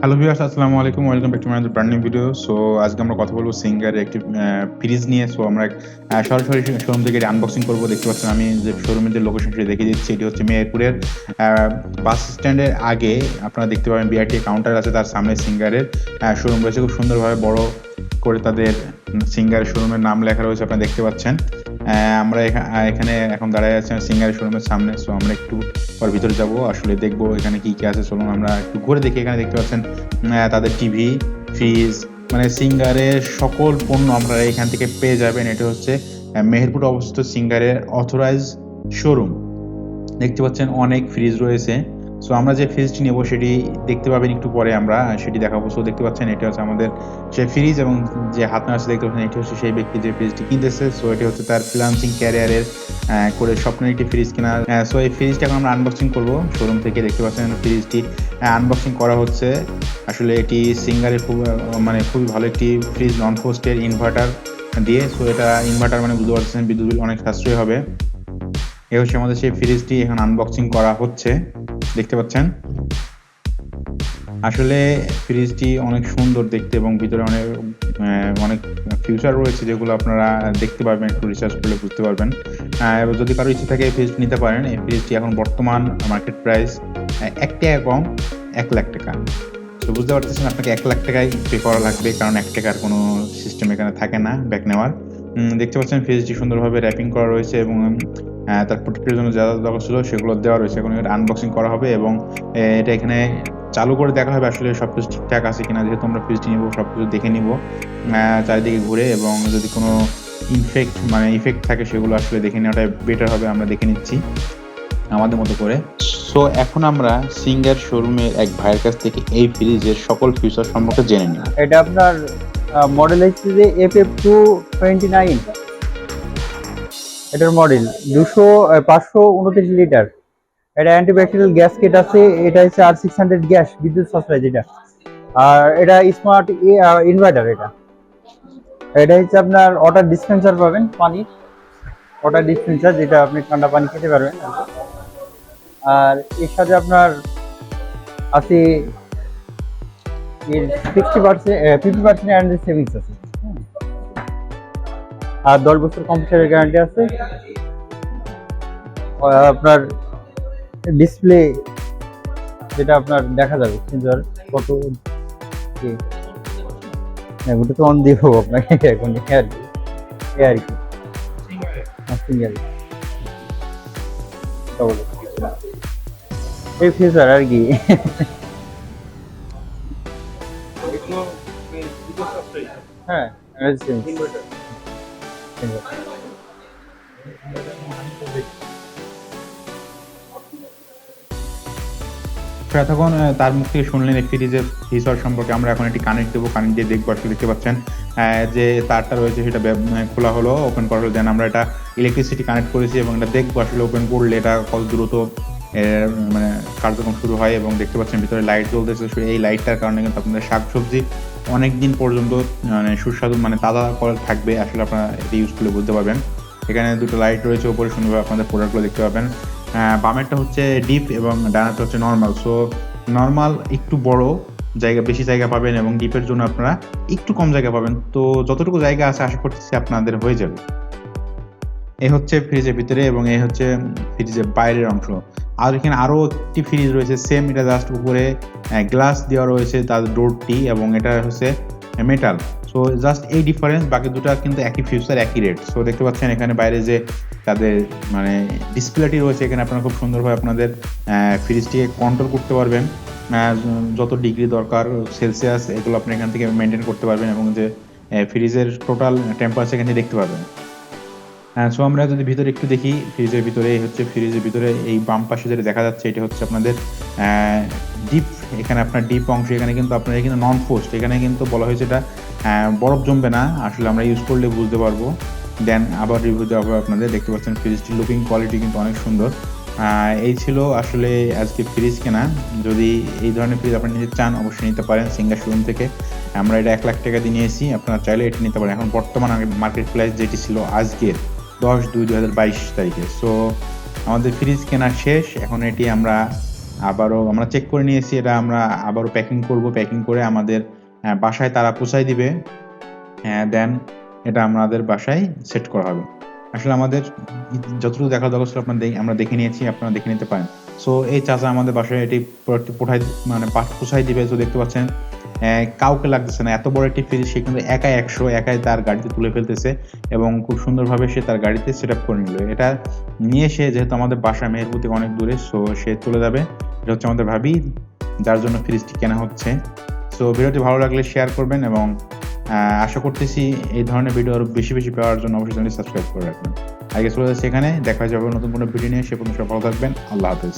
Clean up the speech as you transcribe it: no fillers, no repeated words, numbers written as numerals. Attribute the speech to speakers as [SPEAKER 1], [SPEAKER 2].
[SPEAKER 1] Hello viewers, আসসালামু আলাইকুম। Welcome back to my another brand new video. So আজকে আমরা কথা বলবো সিঙ্গারের একটি ফ্রিজ নিয়ে। সো আমরা সরাসরি শোরুম থেকে এটি আনবক্সিং করবো। দেখতে পাচ্ছেন আমি যে শোরুমের যে লোকেশনটি দেখিয়ে দিচ্ছি, এটি হচ্ছে মেহেরপুরের বাস স্ট্যান্ডের আগে। আপনারা দেখতে পাবেন বিআরটি কাউন্টার আছে, তার সামনে সিঙ্গারের শোরুম রয়েছে। খুব সুন্দরভাবে বড় করে তাদের সিঙ্গারের শোরুমের নাম লেখা রয়েছে, আপনারা দেখতে পাচ্ছেন। আমরা এখানে এখন দাঁড়ায় আছি সিঙ্গারের শোরুমের সামনে। সো আমরা একটু পর ভিতরে যাব, আসলে দেখবো এখানে কি কি আছে। চলুন আমরা একটু ঘুরে দেখি। এখানে দেখতে পাচ্ছেন তাদের টিভি, ফ্রিজ, মানে সিঙ্গারের সকল পণ্য আপনারা এখান থেকে পেয়ে যাবেন। এটা হচ্ছে মেহেরপুরে অবস্থিত সিঙ্গারের অথরাইজ শোরুম। দেখতে পাচ্ছেন অনেক ফ্রিজ রয়েছে। সো আমরা যে ফ্রিজটি নেব সেটি দেখতে পাবেন একটু পরে, আমরা সেটি দেখাবো। সো দেখতে পাচ্ছেন এটা হচ্ছে আমাদের সেই ফ্রিজ, এবং যে হাত নাড়ছে দেখতে পাচ্ছেন এটি হচ্ছে সেই ব্যক্তি যে ফ্রিজটি কিনতেছে। সো এটি হচ্ছে তার ফ্রিল্যান্সিং ক্যারিয়ারের করে স্বপ্নের একটি ফ্রিজ কেনা। সো এই ফ্রিজটা এখন আমরা আনবক্সিং করবো শোরুম থেকে। দেখতে পাচ্ছেন ফ্রিজটি আনবক্সিং করা হচ্ছে। আসলে এটি সিঙ্গারের খুবই ভালো একটি ফ্রিজ, নন ফ্রস্টের ইনভার্টার দিয়ে। সো এটা ইনভার্টার মানে বুঝতে পারছেন বিদ্যুৎ বিল অনেক সাশ্রয় হবে। এ হচ্ছে আমাদের সেই ফ্রিজটি এখন আনবক্সিং করা হচ্ছে, দেখতে পাচ্ছেন। আসলে ফ্রিজটি অনেক সুন্দর দেখতে এবং ভিতরে অনেক ফিউচার রয়েছে, যেগুলো আপনারা দেখতে পারবেন, একটু রিসার্চ করলে বুঝতে পারবেন। এবার যদি কারো ইচ্ছে থাকে এই ফ্রিজটি নিতে পারেন। এই ফ্রিজটি এখন বর্তমান মার্কেট প্রাইস 1 টাকা কম, 1 লাখ টাকা। তো বুঝতে পারতেছেন আপনাকে 1 লাখ টাকায় পে করা লাগবে, কারণ 1 টাকার কোনো সিস্টেম এখানে থাকে না ব্যাক নেওয়ার। দেখতে পাচ্ছেন ফ্রিজটি সুন্দরভাবে র্যাপিং করা রয়েছে এবং তার প্রোটেক্টের জন্য যা দরকার ছিল সেগুলো দেওয়া রয়েছে। এখন এটা আনবক্সিং করা হবে এবং এটা এখানে চালু করে দেখা হবে আসলে সবকিছু ঠিকঠাক আছে কিনা। যেহেতু আমরা ফ্রিজটি নিব, সবকিছু দেখে নিব চারিদিকে ঘুরে, এবং যদি কোনো ইফেক্ট থাকে সেগুলো আসলে দেখে নেওয়াটা বেটার হবে। আমরা দেখে নিচ্ছি আমাদের মতো করে। সো এখন আমরা সিঙ্গার শোরুমের এক ভাইয়ের কাছ থেকে এই ফ্রিজের সকল ফিচার সম্পর্কে জেনে নিই।
[SPEAKER 2] এটা আপনার মডেল হচ্ছে যে FF229, এটার মডেল 529 লিটার। এটা অ্যান্টিব্যাকটেরিয়াল গ্যাসকেট আছে। এটা হচ্ছে R600 গ্যাস, বিদ্যুৎ সাশ্রয় যেটা। আর এটা স্মার্ট ইনভার্টার। এটা হচ্ছে আপনার ওয়াটার ডিসপেন্সার পাবেন, পানির ওয়াটার ডিসপেন্সার, যেটা আপনি ঠান্ডা পানি খেতে পারবেন। আর এর সাথে আপনার আছে 50% এনার্জি সেভিংস আছে, আর 10 বছর কম্পিউটারের গ্যারান্টি আছে। আপনার ডিসপ্লে যেটা আপনার দেখা যাবে সিনজার কত ওটা তো অন দিব আপনাকে এখন আর কি সিঙ্গেল এই ফিচার আর কি। হ্যাঁ,
[SPEAKER 1] এতক্ষণ তার মুখ থেকে শুনলেন এই ফ্রিজের ফিচার সম্পর্কে। আমরা এখন একটি কানেক্ট দেবো, কানেক্ট দিয়ে দেখবো। আসলে দেখতে পাচ্ছেন যে তারটা রয়েছে সেটা খোলা হলো, ওপেন করা হলো। দেন আমরা এটা ইলেকট্রিসিটি কানেক্ট করেছি এবং এটা দেখবো আসলে ওপেন করলে এটা কত দ্রুত কার্যক্রম শুরু হয়। এবং দেখতে পাচ্ছেন ভিতরে লাইট জ্বলতেছে। এই লাইটটার কারণে কিন্তু আপনাদের শাকসবজি অনেক দিন পর্যন্ত সুস্বাদু তাজা করে থাকবে। আসলে আপনারা এটি ইউজ করলে বুঝতে পারবেন। এখানে দুটো লাইট রয়েছে, উপরে সুন্দরভাবে আপনাদের প্রোডাক্টগুলো দেখতে পাবেন। বামেরটা হচ্ছে ডিপ এবং ডানারটা হচ্ছে নর্মাল। সো নর্মাল একটু বড় জায়গা, বেশি জায়গা পাবেন, এবং ডিপের জন্য আপনারা একটু কম জায়গা পাবেন। তো যতটুকু জায়গা আছে আশা করতেছি আপনাদের হয়ে যাবে। এই হচ্ছে ফ্রিজের ভিতরে এবং এই হচ্ছে ফ্রিজের বাইরের অংশ। আর এখানে আরও একটি ফ্রিজ রয়েছে সেম, এটা জাস্ট উপরে গ্লাস দেওয়া রয়েছে তার ডোরটি, এবং এটা হচ্ছে মেটাল। সো জাস্ট এই ডিফারেন্স, বাকি দুটো কিন্তু একই ফিউচার, একই রেট। সো দেখতে পাচ্ছেন এখানে বাইরে যে তাদের ডিসপ্লেটি রয়েছে, এখানে আপনারা খুব সুন্দরভাবে আপনাদের ফ্রিজটিকে কন্ট্রোল করতে পারবেন। যত ডিগ্রি দরকার সেলসিয়াস এগুলো আপনি এখান থেকে মেনটেন করতে পারবেন, এবং যে ফ্রিজের টোটাল টেম্পারেচার এখানে দেখতে পারবেন। সো আমরা যদি ভিতরে একটু দেখি, ফ্রিজের ভিতরে এই বাম পাশে যেটা দেখা যাচ্ছে এটা হচ্ছে আপনাদের ডিপ। এখানে আপনার ডিপ অংশ, এখানে কিন্তু আপনার এখানে নন ফ্রোস্ট, এখানে কিন্তু বলা হয়েছে এটা বরফ জমবে না। আসলে আমরা ইউজ করলে বুঝতে পারবো। দেন আবার রিভিউ দেওয়া হবে আপনাদের। দেখতে পাচ্ছেন ফ্রিজটির লুকিং কোয়ালিটি কিন্তু অনেক সুন্দর। এই ছিল আসলে আজকে ফ্রিজ কেনা। যদি এই ধরনের ফ্রিজ আপনি নিতে চান অবশ্যই নিতে পারেন সিঙ্গার শোরুম থেকে। আমরা এটা 1 লাখ টাকা দিয়ে নিয়েছি, আপনারা চাইলে এটা নিতে পারেন। এখন বর্তমান মার্কেট প্রাইস যেটি ছিল আজকের 10/2/2022 তারিখে। সো আমাদের ফ্রিজ কেনা শেষ। এখন এটি আমরা আবারও আমরা চেক করে নিয়েছি, এটা আমরা আবারও প্যাকিং করব, প্যাকিং করে আমাদের বাসায় তারা পৌঁছায় দিবে, দেন এটা আমাদের বাসায় সেট করা হবে। আসলে আমাদের যতটুকু দেখার দরকার ছিল আমরা দেখে নিয়েছি, আপনারা দেখে নিতে পারেন। সো এই চাচা আমাদের বাসায় এটি প্রোডাক্টটি পৌঁছায় দিবে। তো দেখতে পাচ্ছেন কাউকে লাগতেছে না, এত বড় একটি ফ্রিজ সে কিন্তু একাই তার গাড়িতে তুলে ফেলতেছে এবং খুব সুন্দরভাবে সে তার গাড়িতে সেট আপ করে নিল। এটা নিয়ে সে যেহেতু আমাদের বাসা মেহেরপুর থেকে অনেক দূরে, সো সে চলে যাবে। এটা হচ্ছে আমাদের ভাবি, যার জন্য ফ্রিজটি কেনা হচ্ছে। সো ভিডিওটি ভালো লাগলে শেয়ার করবেন এবং আশা করতেছি এই ধরনের ভিডিও আরো বেশি বেশি পাওয়ার জন্য অবশ্যই চ্যানেলটি সাবস্ক্রাইব করে রাখবেন। আগে চলে যাচ্ছে এখানে, দেখা যাবে নতুন কোনো ভিডিও নিয়ে। সে পর্যন্ত সবাই ভালো থাকবেন। আল্লাহ হাফেজ।